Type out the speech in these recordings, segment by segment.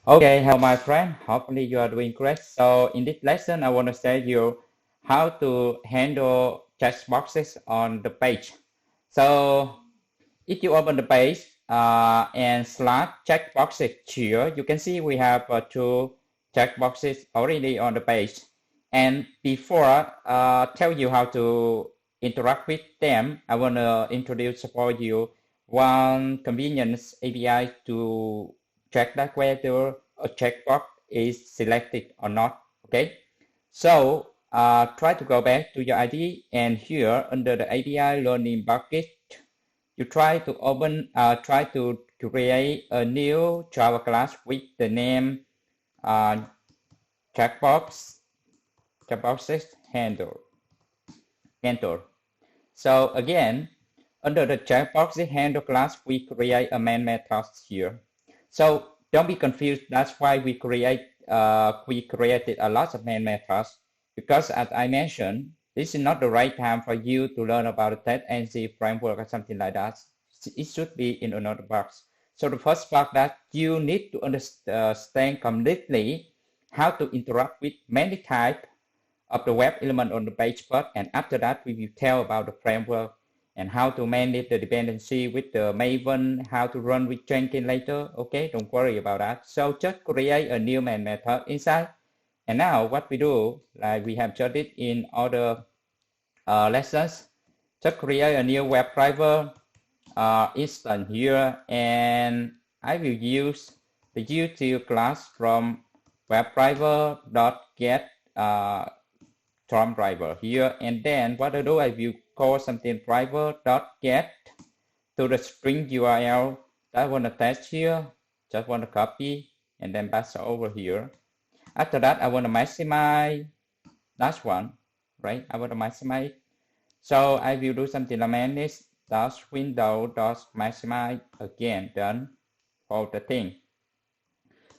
Okay, hello my friend. Hopefully you are doing great. So in this lesson, I want to show you how to handle checkboxes on the page. So if you open the page and select checkboxes here, you can see we have two checkboxes already on the page. And before tell you how to interact with them, I want to introduce for you one convenience API to check that whether a checkbox is selected or not. Okay, so try to go back to your IDE, and here under the API learning bucket, you try to try to create a new Java class with the name uh, checkboxes handle. So again, under the checkboxes handle class, we create a main method here. So don't be confused. That's why we created a lot of main methods, because as I mentioned, this is not the right time for you to learn about the testng framework or something like that. It should be in another box. So the first part that you need to understand completely how to interact with many types of the web element on the page first, and after that we will tell about the framework and how to manage the dependency with the Maven, how to run with Jenkins later. Okay, don't worry about that. So just create a new main method inside. And now what we do, like we have just did in other lessons, just create a new web driver instance here, and I will use the util class from WebDriver.get from driver here, and then what I do, I will call something driver.get to the string URL that I want to test here. Just want to copy and then pass over here. After that, I want to maximize that one, right? I want to maximize. So I will do something like manage dash window dash maximize again, done for the thing.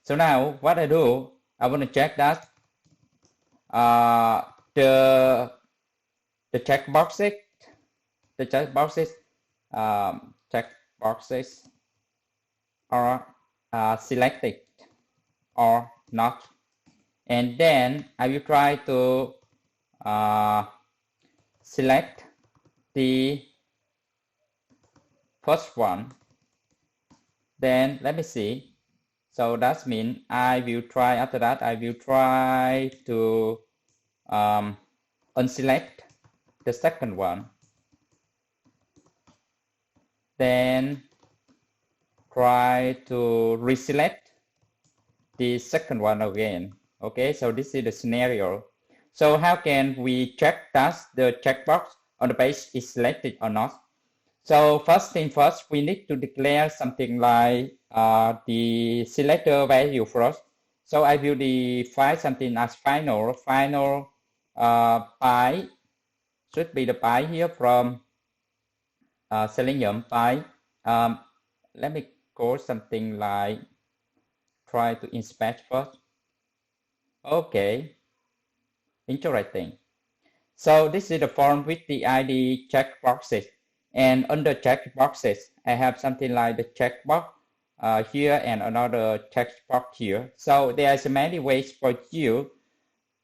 So now what I do, I want to check that the checkboxes checkboxes are selected or not, and then I will try to select the first one. Then let me see. So that means I will try, after that I will try to unselect the second one, then try to reselect the second one again. Okay, so this is the scenario. So how can we check that the checkbox on the page is selected or not? So first thing first, we need to declare something like the selector value first. So I will define something as final by, should be the by here from Selenium by. Let me call something like, try to inspect first. Okay, interesting. So this is the form with the ID checkboxes, and under checkboxes, I have something like the checkbox here and another checkbox here. So there's many ways for you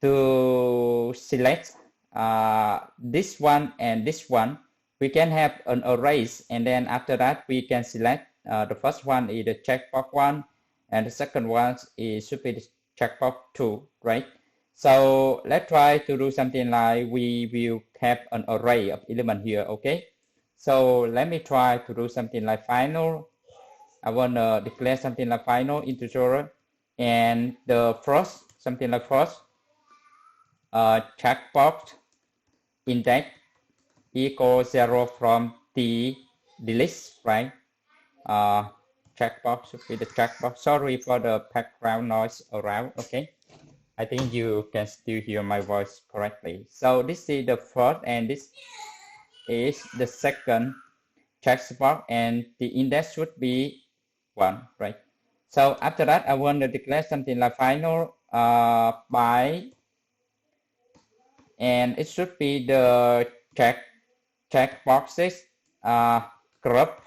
to select this one and this one. We can have an array, and then after that we can select the first one is the checkbox 1, and the second one is should be the checkbox 2, right? So let's try to do something like we will have an array of elements here. Okay, so let me try to do something like final. I want to declare something like final integer, and the first, something like first checkbox index equals 0 from the list, right? Checkbox should be the checkbox. Sorry for the background noise around. Okay, I think you can still hear my voice correctly. So this is the first, and this is the second checkbox, and the index should be 1, right? So after that, I want to declare something like final by, and it should be the checkboxes group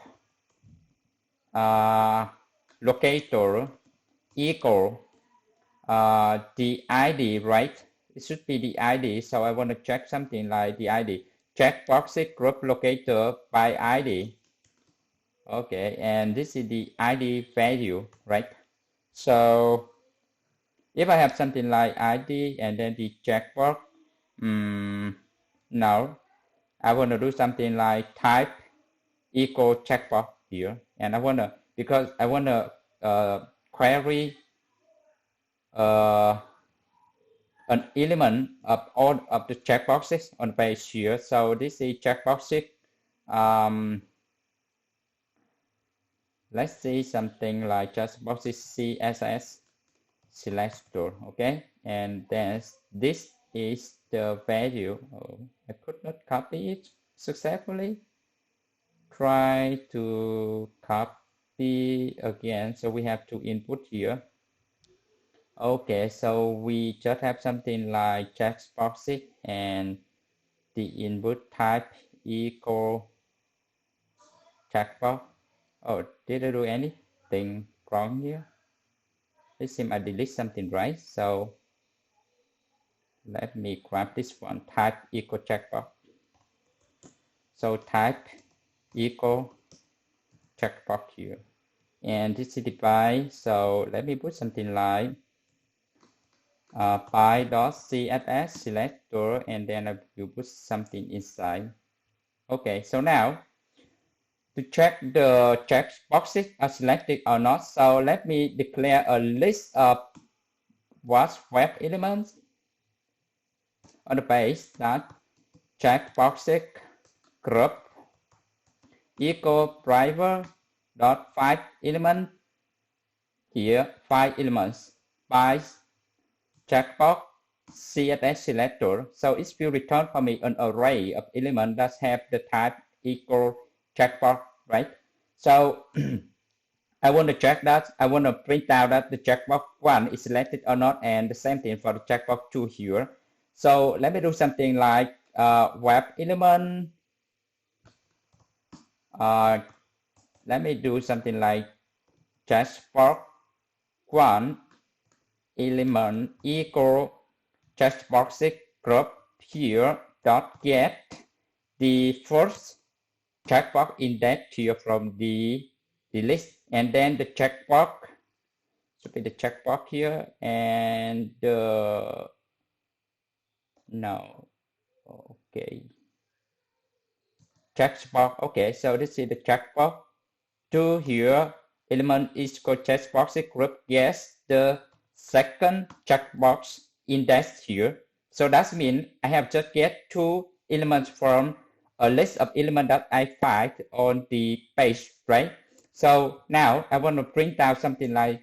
locator equal the ID, right? It should be the ID. So I want to check something like the ID. Checkboxes group locator by ID. Okay, and this is the ID value, right? So if I have something like ID and then the checkbox, now I want to do something like type equal checkbox here, and I want to, because I want to query an element of all of the checkboxes on the page here. So this is checkboxes. Let's see something like checkboxes CSS selector, okay, and then this is the value. Oh, I could not copy it successfully. Try to copy again. So we have to input here. Okay, so we just have something like checkboxes and the input type equal checkbox. Oh, did I do anything wrong here? It seems I delete something, right? So let me grab this one, type equal checkbox. So type equal checkbox here. And this is the by, so let me put something like by.css selector, and then I will put something inside. Okay, so now to check the checkboxes are selected or not, so let me declare a list of what's web elements on the page that checkboxes group equal private dot 5 element here, 5 elements by checkbox CSS selector. So it will return for me an array of elements that have the type equal checkbox, right? So I want to check that. I want to print out that the checkbox 1 is selected or not, and the same thing for the checkbox 2 here. So let me do something like web element. Let me do something like checkbox 1 element equal checkboxes group here dot get the first checkbox index here from the list, and then the checkbox should be the checkbox here, and no, okay, checkbox. Okay, so this is the checkbox 2 here, element is called checkboxes group. Yes, the second checkbox index here. So that means I have just get 2 elements from a list of elements that I find on the page, right? So now I want to print out something like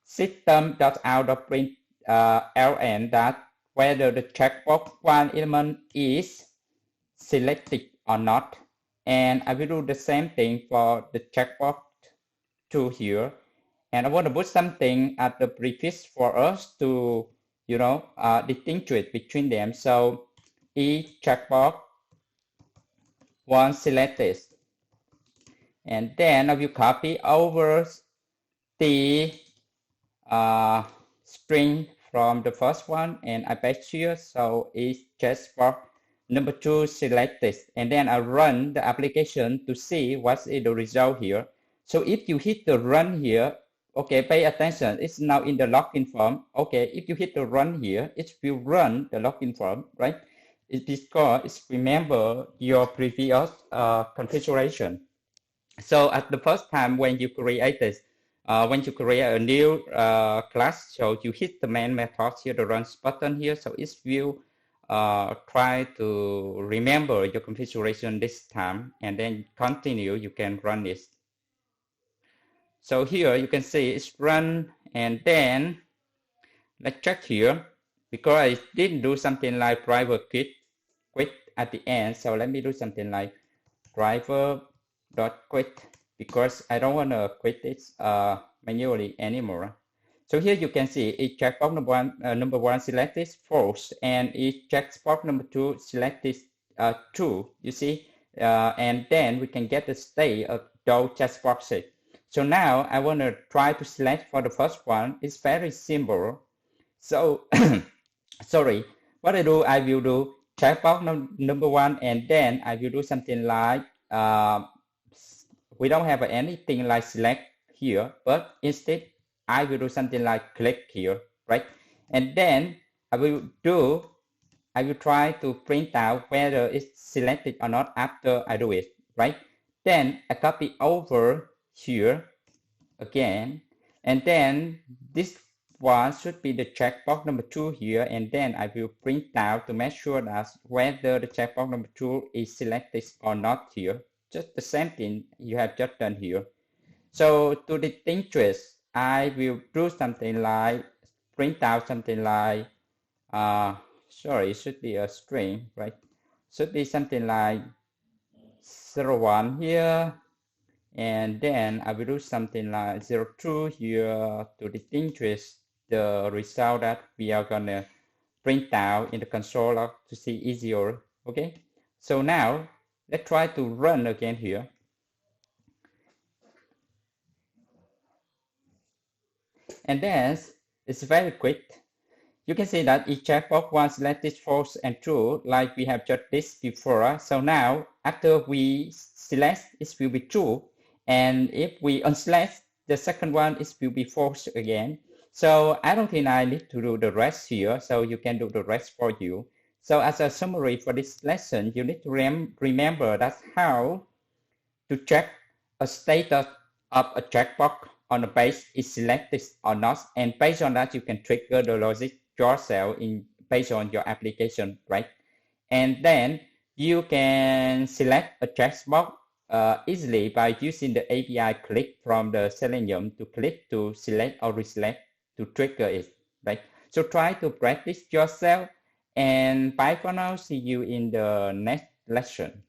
system.out.print ln that whether the checkbox 1 element is selected or not. And I will do the same thing for the checkbox 2 here. And I want to put something at the prefix for us to, distinguish between them. So each checkbox 1 selected. And then I will copy over the string from the first one, and I paste here. So it's checkbox number 2 selected, and then I run the application to see what's the result here. So if you hit the run here, okay, pay attention, it's now in the login form. Okay, if you hit the run here, it will run the login form, right? It's because it's remember your previous configuration. So at the first time when you create this, when you create a new class, so you hit the main method here, the runs button here, so it will try to remember your configuration this time, and then continue, you can run this. So here you can see it's run, and then let's check here, because I didn't do something like private quit at the end. So let me do something like driver.quit, because I don't want to quit it manually anymore. So here you can see each checkbox number one selected false, and each checkbox number 2 selected true. You see, and then we can get the state of those checkboxes. So now I want to try to select for the first one. It's very simple. So, sorry, what I will do checkbox number one, and then I will do something like, we don't have anything like select here, but instead I will do something like click here, right? And then I will try to print out whether it's selected or not after I do it, right? Then I copy over here again, and then this one should be the checkbox number 2 here, and then I will print out to make sure that whether the checkbox number 2 is selected or not here. Just the same thing you have just done here. So to distinguish, I will do something like print out something like, sorry, it should be a string, right? Should be something like 01 here, and then I will do something like 02 here to distinguish the result that we are gonna print out in the console log to see easier. Okay, so now let's try to run again here. And then it's very quick. You can see that each checkbox was selected false and true, like we have just this before. So now, after we select, it will be true. And if we unselect, the second one, it will be false again. So I don't think I need to do the rest here. So you can do the rest for you. So as a summary for this lesson, you need to remember that's how to check a status of a checkbox on the base is selected or not, and based on that you can trigger the logic yourself based on your application, right? And then you can select a checkbox easily by using the API click from the Selenium to click to select or reselect to trigger it, right? So try to practice yourself, and bye for now. See you in the next lesson.